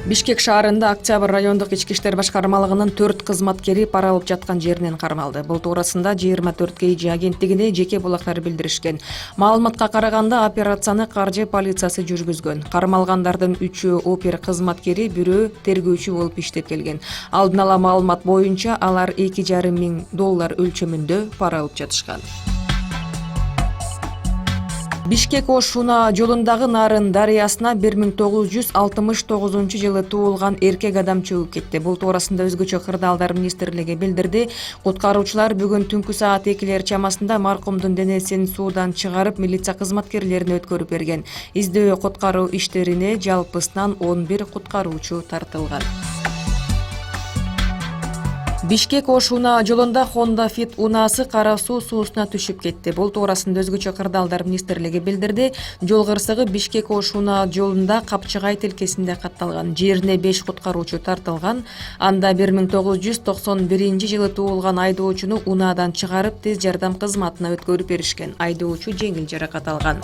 Бишкек шаарында Октябрь райондук ички иштер башкармалыгынын 4 кызматкери пара алып жаткан жеринен кармалды. Бул туурасында 24 KG агенттигине жеке булактар билдиришкен. Маалыматка караганда операцияны каржы полициясы жүргүзгөн. Кармалгандардын 3-өө опер кызматкери, бирөө тергөөчү болуп иштеп келген. Алдын ала маалымат боюнча алар $2,5 миң өлчөмүндө пара алып жатышкан. Бишкек-Ош Шуна жолундагы Нарын дарыясына 1969 жылы туулган эркек адам чөгүп кетти. Бул туурасында өзгөчө кырдаалдар министрлиги билдирди. Куткаруучулар бүгүн түнкү саат 2 чамасында маркумдун денесин суудан чыгарып, милиция кызматкерлерине өткөрүп берген. Издөө куткаруу иштерине жалпысынан 11 куткаруучу тартылган. Бишкек-Ош Шуна жолунда Honda Fit унаасы кара суу суусуна түшүп кетти. Бул туурасында өзгөчө кырдаалдар министрлиги билдирди. Жол кырсыгы Бишкек-Ош Шуна жолунда Капчыгай тилкесинде катталган. Жерине 5 куткаруучу тартылган. Анда 1991 жылы туулган айдоочуну унаадан чыгарып, тез жардам кызматына өткөрүп беришкен. Айдоочу жеңил жаракат алган.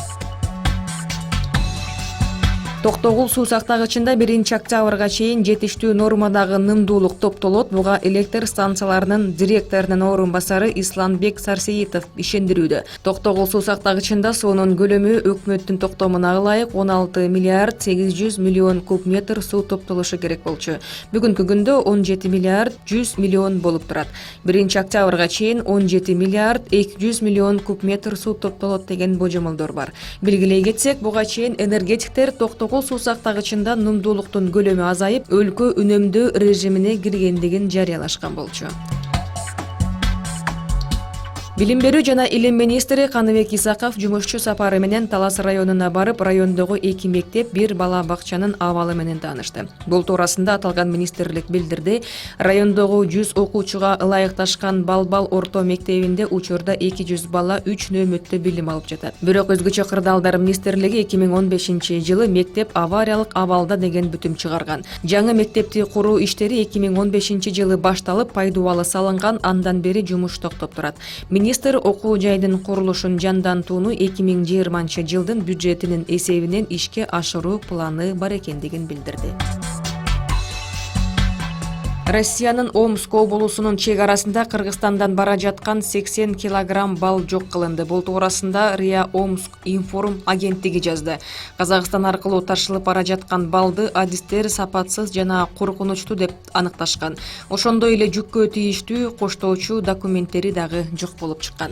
Токтогул суу сактагычында 1-октябрга чейин жетиштүү нормадагы нымдуулук топтолот. Буга электр станцияларынын директорунун орун басары Исламбек Сарсеитов ишендирүүдө. Токтогул суу сактагычында суунун көлөмү өкмөттүн токтомуна ылайык 16 миллиард 800 миллион куб метр суу топтолушу керек болчу. Бүгүнкү күндө 17 миллиард 100 миллион болуп турат. 1-октябрга чейин 17 миллиард 200 миллион куб метр суу топтолот деген божомолдор бар. Белгилей кетсек, буга чейин энергетиктер Токтогул суу сактагычында нымдуулуктун көлөмү азайып, өлкө үнөмдөө режимине киргендигин жарыялашкан болчу. Билим берүү жана илим министри Каныбек Исаков жумушчу сапары менен Талас районуна барып, райондогу 2 мектеп, 1 бала бакчанын абалы менен таанышты. Бул туурасында аталган министрлик билдирди. Райондогу 100 окуучуга ылайыкташкан Балбал орто мектебинде учурда 200 бала 3 нөөмөттө билим алып жатат. Бирок өзгөчө кырдаалдар министрлиги 2015 жылы мектеп авариялык абалда деген бүтүм чыгарган. Жаңы мектепти куруу иштери 2015 жылы башталып, пайдубалы салынган, андан бери жумуш токтоп турат. Министр окуу жайдын курулушун жандантууну 2020 жылдын бюджетинин эсебинен ишке ашыруу планы бар экендигин билдирди. Россиянын Омск облусунун чек арасында Кыргызстандан бара жаткан 80 килограмм бал жок кылынды. Бул туурасында РИА Омск информ агенттиги жазды. Казакстан аркылуу ташылып бара жаткан балды адистер сапатсыз жана коркунучтуу деп аныкташкан. Ошондой эле жүккө тийиштүү коштоочу документтери дагы жок болуп чыккан.